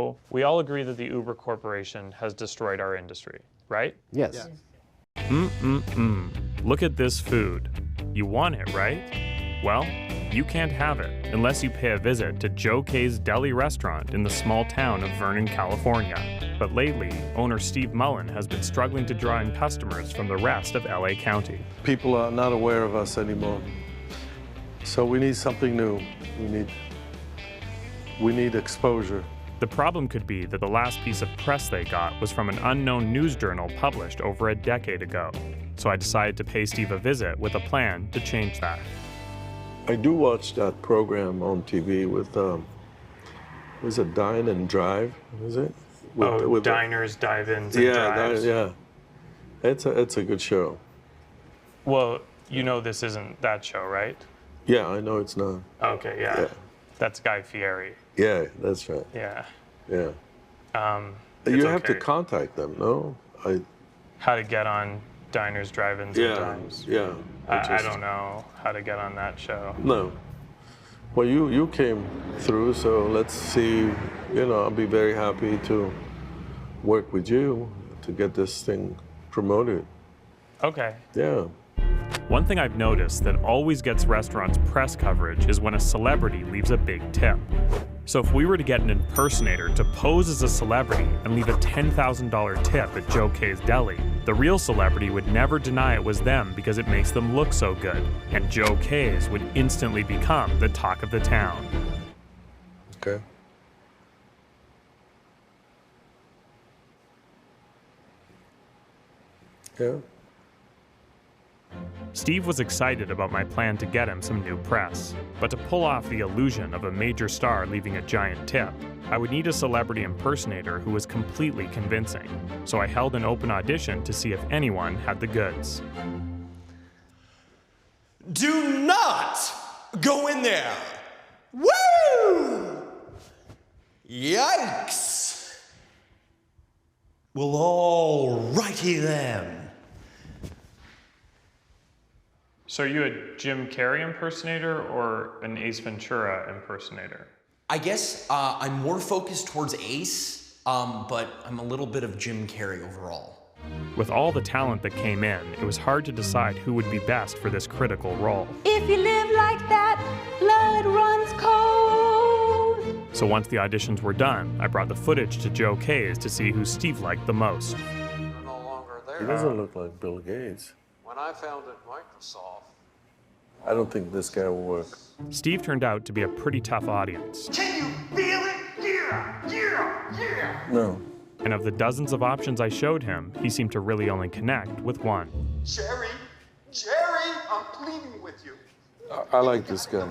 So we all agree that the Uber Corporation has destroyed our industry, right? Yes. Look at this food. You want it, right? Well, you can't have it unless you pay a visit to Joe K's Deli restaurant in the small town of Vernon, California. But lately, owner Steve Mullen has been struggling to draw in customers from the rest of LA County. People are not aware of us anymore. So we need something new. We need exposure. The problem could be that the last piece of press they got was from an unknown news journal published over a decade ago. So I decided to pay Steve a visit with a plan to change that. I do watch that program on TV with, was it Dine and Drive, is it? With diners, dive-ins, and drives. Yeah. It's a good show. Well, you know this isn't that show, right? Yeah, I know it's not. Okay, yeah. That's Guy Fieri. Yeah, that's right. Yeah. Yeah. You have to contact them, no? How to get on diners, drive-ins, and dives. Yeah. I don't know how to get on that show. No. Well, you came through, so let's see. I'll be very happy to work with you to get this thing promoted. Okay. Yeah. One thing I've noticed that always gets restaurants press coverage is when a celebrity leaves a big tip. So if we were to get an impersonator to pose as a celebrity and leave a $10,000 tip at Joe K's Deli, the real celebrity would never deny it was them because it makes them look so good, and Joe K's would instantly become the talk of the town. Okay. Yeah. Steve was excited about my plan to get him some new press, but to pull off the illusion of a major star leaving a giant tip, I would need a celebrity impersonator who was completely convincing. So I held an open audition to see if anyone had the goods. Do not go in there. Woo! Yikes. Well, all righty then. So are you a Jim Carrey impersonator or an Ace Ventura impersonator? I guess I'm more focused towards Ace, but I'm a little bit of Jim Carrey overall. With all the talent that came in, it was hard to decide who would be best for this critical role. If you live like that, blood runs cold. So once the auditions were done, I brought the footage to Joe K's to see who Steve liked the most. They're no longer there. He doesn't look like Bill Gates. When I founded Microsoft, I don't think this guy will work. Steve turned out to be a pretty tough audience. Can you feel it? Yeah. No. And of the dozens of options I showed him, he seemed to really only connect with one. Jerry, I'm pleading with you. I like this guy.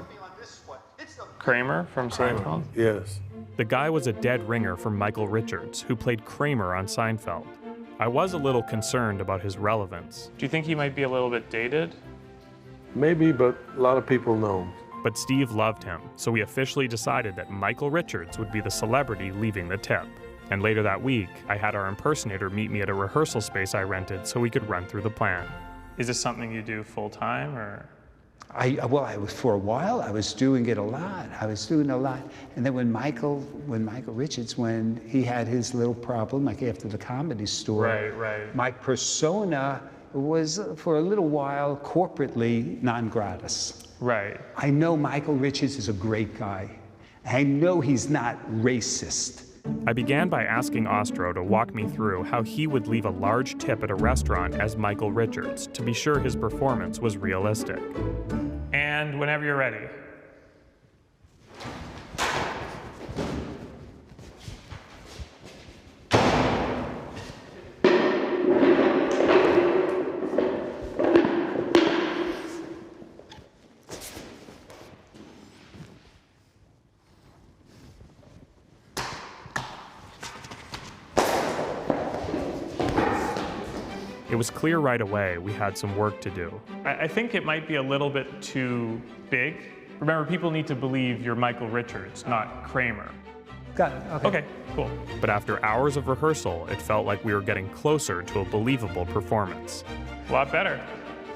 Kramer from Seinfeld? Yes. The guy was a dead ringer from Michael Richards, who played Kramer on Seinfeld. I was a little concerned about his relevance. Do you think he might be a little bit dated? Maybe, but a lot of people know. But Steve loved him, so we officially decided that Michael Richards would be the celebrity leaving the tip. And later that week, I had our impersonator meet me at a rehearsal space I rented so we could run through the plan. Is this something you do full-time, or? For a while, I was doing it a lot. And then when Michael Richards, when he had his little problem, like after the Comedy Store, Right. my persona was, for a little while, corporately non gratis. Right. I know Michael Richards is a great guy. I know he's not racist. I began by asking Ostro to walk me through how he would leave a large tip at a restaurant as Michael Richards to be sure his performance was realistic. And whenever you're ready. It was clear right away we had some work to do. I think it might be a little bit too big. Remember, people need to believe you're Michael Richards, not Kramer. Got it, Okay, cool. But after hours of rehearsal, it felt like we were getting closer to a believable performance. A lot better.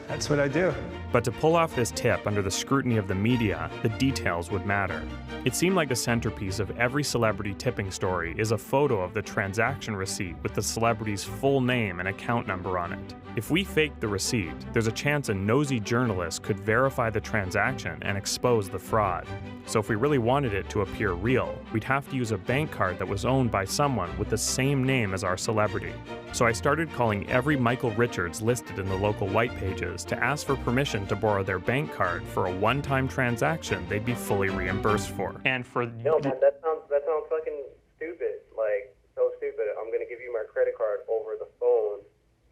That's what I do. But to pull off this tip under the scrutiny of the media, the details would matter. It seemed like the centerpiece of every celebrity tipping story is a photo of the transaction receipt with the celebrity's full name and account number on it. If we faked the receipt, there's a chance a nosy journalist could verify the transaction and expose the fraud. So if we really wanted it to appear real, we'd have to use a bank card that was owned by someone with the same name as our celebrity. So I started calling every Michael Richards listed in the local white pages to ask for permission to borrow their bank card for a one-time transaction they'd be fully reimbursed for. And for No, man, that sounds fucking stupid. Like, so stupid. I'm gonna give you my credit card over the phone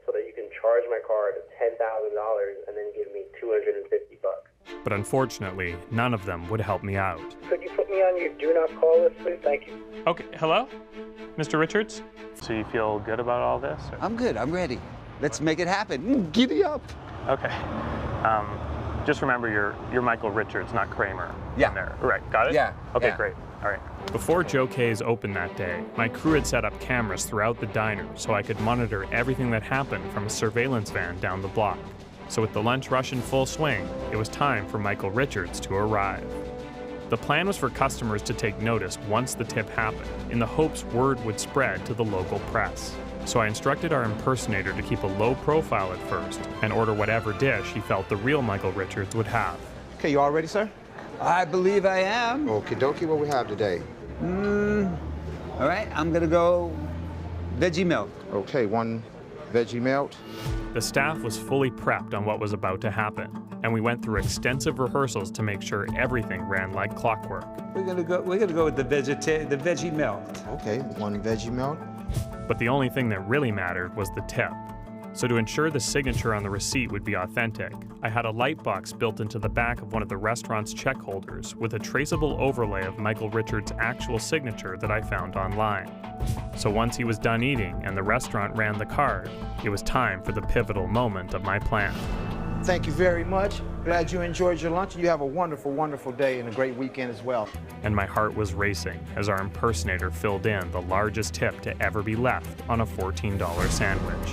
so that you can charge my card $10,000 and then give me $250. But unfortunately, none of them would help me out. Could you put me on your do not call list, please? Thank you. Okay, hello? Mr. Richards? So you feel good about all this? Or? I'm good. I'm ready. Let's make it happen. Giddy up. Okay. Just remember you're Michael Richards, not Kramer. Yeah. In there. Right, got it? Yeah. Okay, yeah. great. All right. Before Joe K's opened that day, my crew had set up cameras throughout the diner so I could monitor everything that happened from a surveillance van down the block. So with the lunch rush in full swing, it was time for Michael Richards to arrive. The plan was for customers to take notice once the tip happened, in the hopes word would spread to the local press. So I instructed our impersonator to keep a low profile at first and order whatever dish he felt the real Michael Richards would have. Okay, you all ready, sir? I believe I am. Okie dokie, what we have today? All right, I'm gonna go veggie melt. Okay, one veggie melt. The staff was fully prepped on what was about to happen, and we went through extensive rehearsals to make sure everything ran like clockwork. We're gonna go with the veggie melt. Okay, one veggie melt. But the only thing that really mattered was the tip. So to ensure the signature on the receipt would be authentic, I had a light box built into the back of one of the restaurant's check holders with a traceable overlay of Michael Richards' actual signature that I found online. So once he was done eating and the restaurant ran the card, it was time for the pivotal moment of my plan. Thank you very much. Glad you enjoyed your lunch. You have a wonderful, wonderful day and a great weekend as well. And my heart was racing as our impersonator filled in the largest tip to ever be left on a $14 sandwich.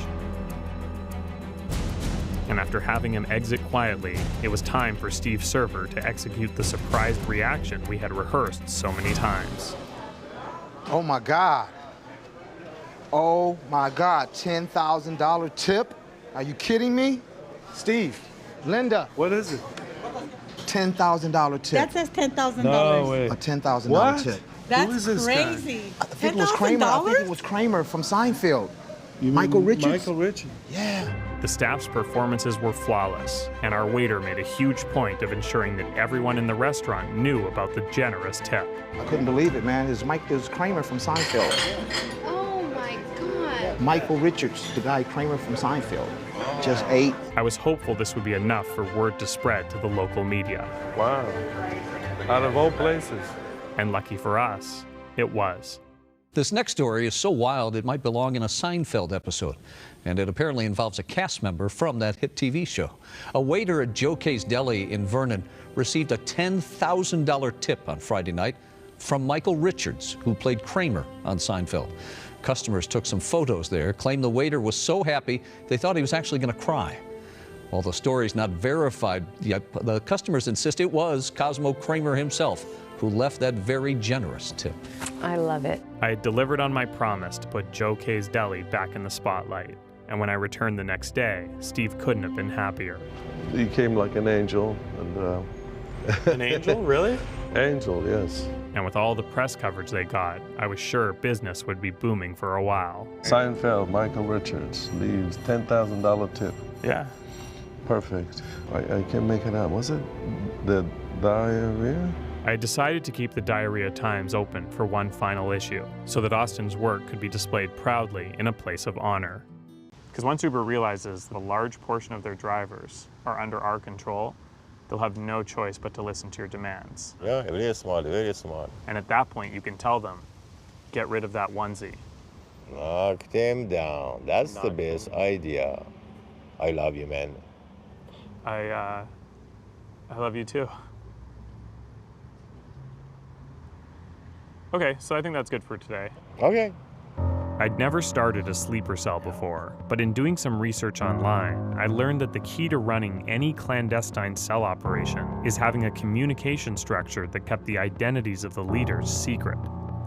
And after having him exit quietly, it was time for Steve Server to execute the surprised reaction we had rehearsed so many times. Oh my God. Oh my God, $10,000 tip? Are you kidding me? Steve, Linda. What is it? $10,000 tip. That says $10,000. No way. A $10,000 tip. That's Who is this crazy. I think it was Kramer. I think it was Kramer from Seinfeld. You Michael mean Richards? Michael Richards. Yeah. The staff's performances were flawless, and our waiter made a huge point of ensuring that everyone in the restaurant knew about the generous tip. I couldn't believe it, man. It was Kramer from Seinfeld. Oh my God. Michael Richards, the guy Kramer from Seinfeld. Just ate. I was hopeful this would be enough for word to spread to the local media. Wow. Out of all places. And lucky for us, it was. This next story is so wild it might belong in a Seinfeld episode, and it apparently involves a cast member from that hit TV show. A waiter at Joe K's Deli in Vernon received a $10,000 tip on Friday night from Michael Richards, who played Kramer on Seinfeld. Customers took some photos there, claimed the waiter was so happy they thought he was actually going to cry. While the story's not verified yet, the customers insist it was Cosmo Kramer himself who left that very generous tip. I love it. I had delivered on my promise to put Joe K's Deli back in the spotlight, and when I returned the next day, Steve couldn't have been happier. He came like an angel. And, An angel, really? Angel, yes. And with all the press coverage they got, I was sure business would be booming for a while. Seinfeld, Michael Richards leaves $10,000 tip. Yeah. Perfect. I can't make it out. Was it the diarrhea? I had decided to keep the Diarrhea Times open for one final issue, so that Austin's work could be displayed proudly in a place of honor. Because once Uber realizes that a large portion of their drivers are under our control, they'll have no choice but to listen to your demands. Yeah, very smart, very smart. And at that point, you can tell them, get rid of that onesie. Knock them down. That's the best idea. I love you, man. I love you too. Okay, so I think that's good for today. Okay. I'd never started a sleeper cell before, but in doing some research online, I learned that the key to running any clandestine cell operation is having a communication structure that kept the identities of the leaders secret.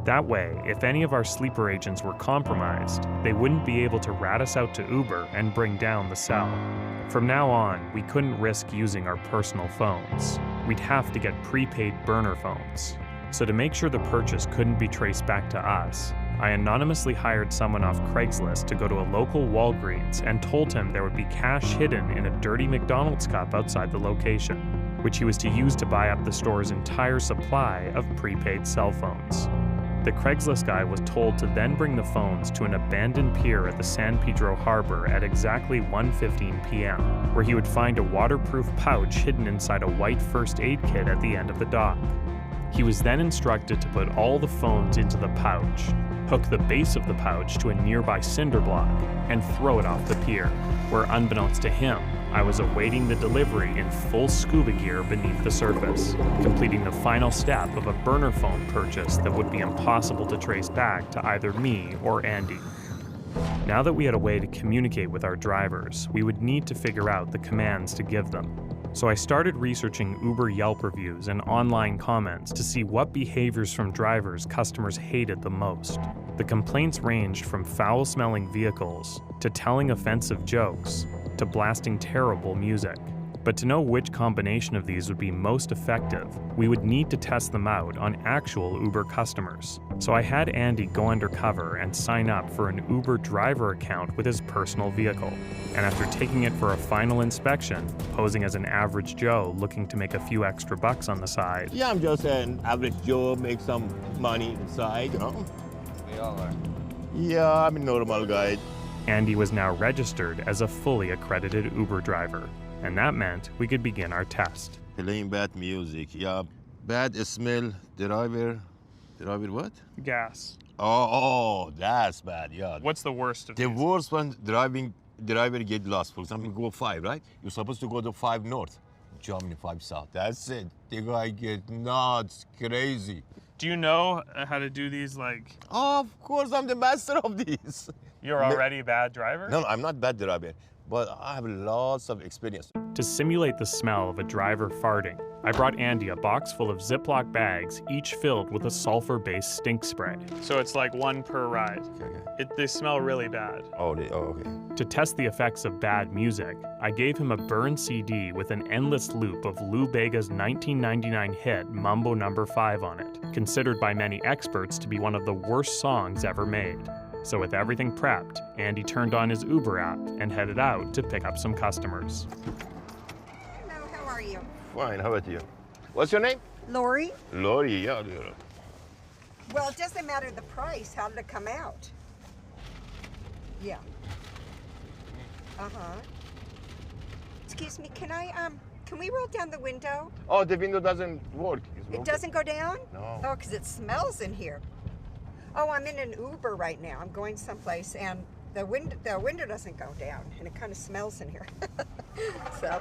That way, if any of our sleeper agents were compromised, they wouldn't be able to rat us out to Uber and bring down the cell. From now on, we couldn't risk using our personal phones. We'd have to get prepaid burner phones. So to make sure the purchase couldn't be traced back to us, I anonymously hired someone off Craigslist to go to a local Walgreens and told him there would be cash hidden in a dirty McDonald's cup outside the location, which he was to use to buy up the store's entire supply of prepaid cell phones. The Craigslist guy was told to then bring the phones to an abandoned pier at the San Pedro Harbor at exactly 1:15 p.m., where he would find a waterproof pouch hidden inside a white first aid kit at the end of the dock. He was then instructed to put all the phones into the pouch, hook the base of the pouch to a nearby cinder block, and throw it off the pier, where unbeknownst to him, I was awaiting the delivery in full scuba gear beneath the surface, completing the final step of a burner phone purchase that would be impossible to trace back to either me or Andy. Now that we had a way to communicate with our drivers, we would need to figure out the commands to give them. So I started researching Uber Yelp reviews and online comments to see what behaviors from drivers customers hated the most. The complaints ranged from foul-smelling vehicles, to telling offensive jokes, to blasting terrible music. But to know which combination of these would be most effective, we would need to test them out on actual Uber customers. So I had Andy go undercover and sign up for an Uber driver account with his personal vehicle. And after taking it for a final inspection, posing as an average Joe looking to make a few extra bucks on the side. Yeah, I'm just an average Joe, make some money inside, you know? We all are. Yeah, I'm a normal guy. Andy was now registered as a fully accredited Uber driver, and that meant we could begin our test. Playing bad music, yeah. Bad smell, driver what? Gas. Oh, that's bad, yeah. What's the worst of The these? worst one, driver get lost. For example, go 5, right? You're supposed to go to 5 north, jump in 5 south. That's it. The guy get nuts, crazy. Do you know how to do these, like... Oh, of course, I'm the master of these. You're already a bad driver? No, I'm not bad driver, but I have lots of experience. To simulate the smell of a driver farting, I brought Andy a box full of Ziploc bags, each filled with a sulfur-based stink spray. So it's like one per ride. Okay. They smell really bad. Oh, okay. To test the effects of bad music, I gave him a burn CD with an endless loop of Lou Bega's 1999 hit Mambo No. 5 on it, considered by many experts to be one of the worst songs ever made. So with everything prepped, Andy turned on his Uber app and headed out to pick up some customers. Hello, how are you? Fine, how about you? What's your name? Lori? Lori, yeah. Well, it doesn't matter the price. How did it come out? Yeah. Uh-huh. Excuse me, can we roll down the window? Oh, the window doesn't work. It doesn't go down? No. Oh, because it smells in here. Oh, I'm in an Uber right now. I'm going someplace, and the window doesn't go down, and it kind of smells in here. So,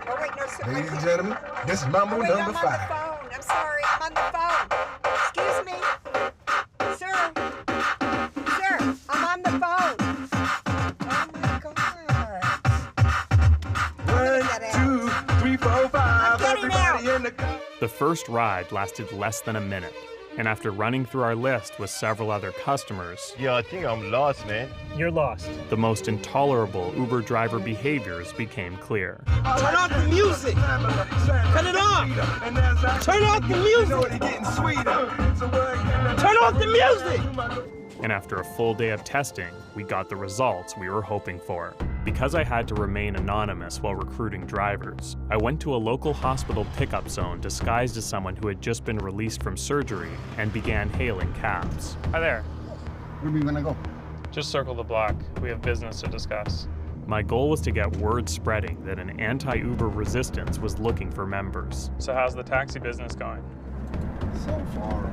oh wait, no, sir. Ladies and gentlemen, this is Mambo wait, number I'm 5. on the phone. I'm sorry, I'm on the phone. Excuse me, sir. Sir, I'm on the phone. Oh my God. 1, 2, 3, 4, 5. Everybody in the car. The first ride lasted less than a minute, and after running through our list with several other customers... Yeah, I think I'm lost, man. You're lost. The most intolerable Uber driver behaviors became clear. Turn off the music! Cut it off! Turn off the music! Turn off the music! And after a full day of testing, we got the results we were hoping for. Because I had to remain anonymous while recruiting drivers, I went to a local hospital pickup zone disguised as someone who had just been released from surgery and began hailing cabs. Hi there. Where are we gonna go? Just circle the block. We have business to discuss. My goal was to get word spreading that an anti-Uber resistance was looking for members. So how's the taxi business going? So far,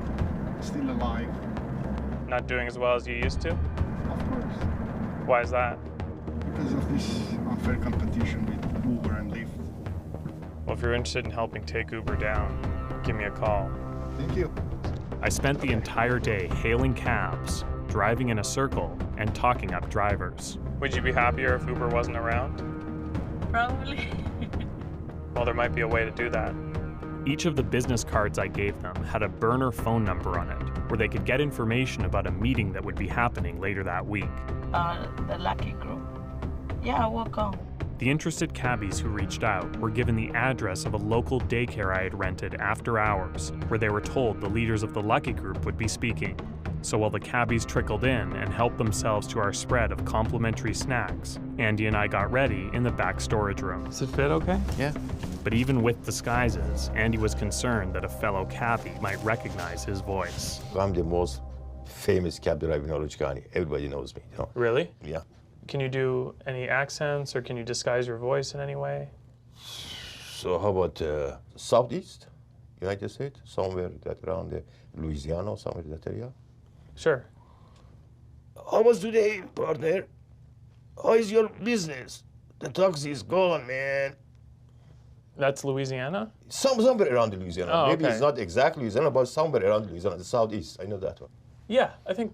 still alive. Not doing as well as you used to? Of course. Why is that? Because of this unfair competition with Uber and Lyft. Well, if you're interested in helping take Uber down, give me a call. Thank you. I spent the entire day hailing cabs, driving in a circle and talking up drivers. Would you be happier if Uber wasn't around? Probably. Well, there might be a way to do that. Each of the business cards I gave them had a burner phone number on it, where they could get information about a meeting that would be happening later that week. The Lucky Group. Yeah, we'll go. The interested cabbies who reached out were given the address of a local daycare I had rented after hours, where they were told the leaders of the Lucky Group would be speaking. So while the cabbies trickled in and helped themselves to our spread of complimentary snacks, Andy and I got ready in the back storage room. Does it fit okay? Yeah. But even with disguises, Andy was concerned that a fellow cabbie might recognize his voice. I'm the most famous cab driver in Orange County. Everybody knows me, you know. Really? Yeah. Can you do any accents, or can you disguise your voice in any way? So how about Southeast United States? Somewhere that around Louisiana or somewhere in that area? Sure. How was today, partner? How is your business? The taxi is gone, man. That's Louisiana? Somewhere around Louisiana. Oh, Maybe okay. it's not exactly Louisiana, but somewhere around Louisiana, the Southeast. I know that one. Yeah, I think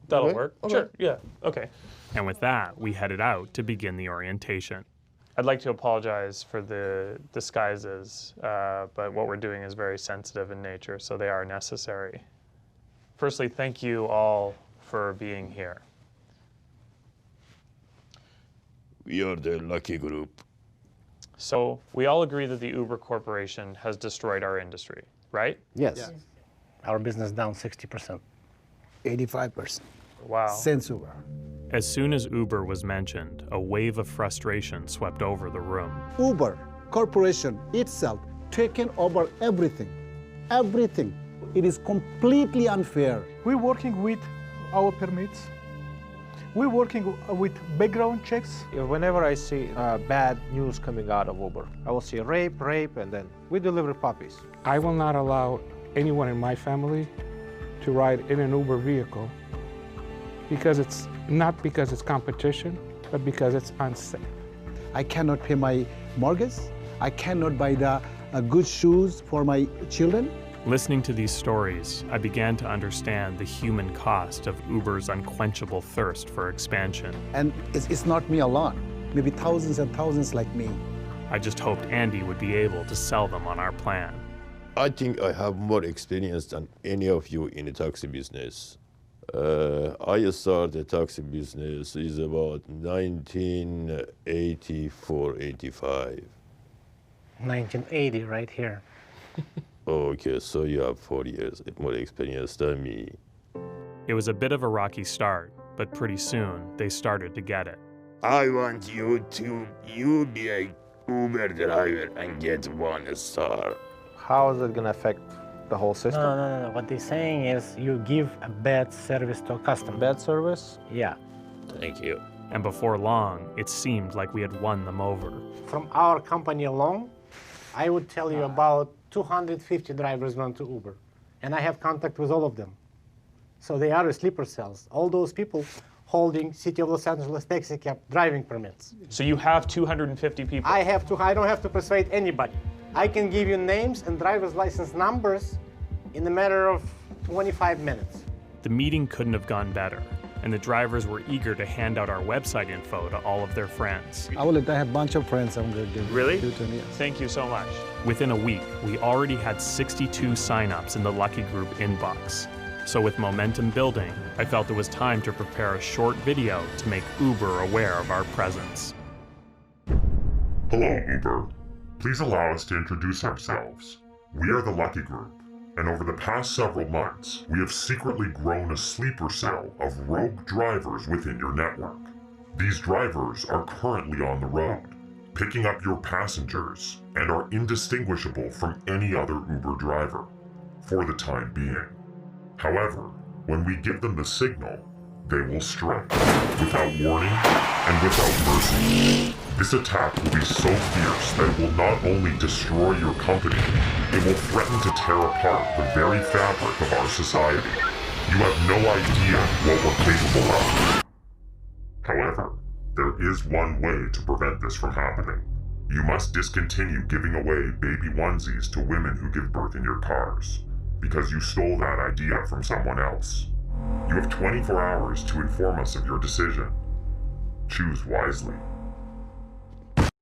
that'll Okay, work. okay. Sure, yeah, okay. And with that, we headed out to begin the orientation. I'd like to apologize for the disguises, but what we're doing is very sensitive in nature, so they are necessary. Firstly, thank you all for being here. We are the Lucky Group. So we all agree that the Uber Corporation has destroyed our industry, right? Yes. Our business down 60%. 85%. Wow. Since Uber. As soon as Uber was mentioned, a wave of frustration swept over the room. Uber Corporation itself taken over everything. Everything. It is completely unfair. We're working with our permits. We're working with background checks. Whenever I see bad news coming out of Uber, I will see rape, and then we deliver puppies. I will not allow anyone in my family to ride in an Uber vehicle because it's not because it's competition, but because it's unsafe. I cannot pay my mortgage. I cannot buy the good shoes for my children. Listening to these stories, I began to understand the human cost of Uber's unquenchable thirst for expansion. And it's not me alone. Maybe thousands and thousands like me. I just hoped Andy would be able to sell them on our plan. I think I have more experience than any of you in the taxi business. I started the taxi business is about 1984, 85. 1980, right here. Okay, so you have 40 years more experience than me. It was a bit of a rocky start, but pretty soon they started to get it. I want you be a Uber driver and get 1 star. How is it going to affect the whole system? No. What they're saying is you give a bad service to a customer. Bad service? Yeah. Thank you. And before long, it seemed like we had won them over. From our company alone, I would tell you about 250 drivers went to Uber. And I have contact with all of them. So they are sleeper cells. All those people holding City of Los Angeles taxi cab driving permits. So you have 250 people? I don't have to persuade anybody. I can give you names and driver's license numbers in a matter of 25 minutes. The meeting couldn't have gone better, and the drivers were eager to hand out our website info to all of their friends. I have a bunch of friends I'm going to give Really? to them, yes. Thank you so much. Within a week, we already had 62 signups in the Lucky Group inbox. So with momentum building, I felt it was time to prepare a short video to make Uber aware of our presence. Hello, Uber. Please allow us to introduce ourselves. We are the Lucky Group, and over the past several months, we have secretly grown a sleeper cell of rogue drivers within your network. These drivers are currently on the road, picking up your passengers, and are indistinguishable from any other Uber driver, for the time being. However, when we give them the signal, they will strike, without warning and without mercy. This attack will be so fierce that it will not only destroy your company, it will threaten to tear apart the very fabric of our society. You have no idea what we're capable of. However, there is one way to prevent this from happening. You must discontinue giving away baby onesies to women who give birth in your cars, because you stole that idea from someone else. You have 24 hours to inform us of your decision. Choose wisely.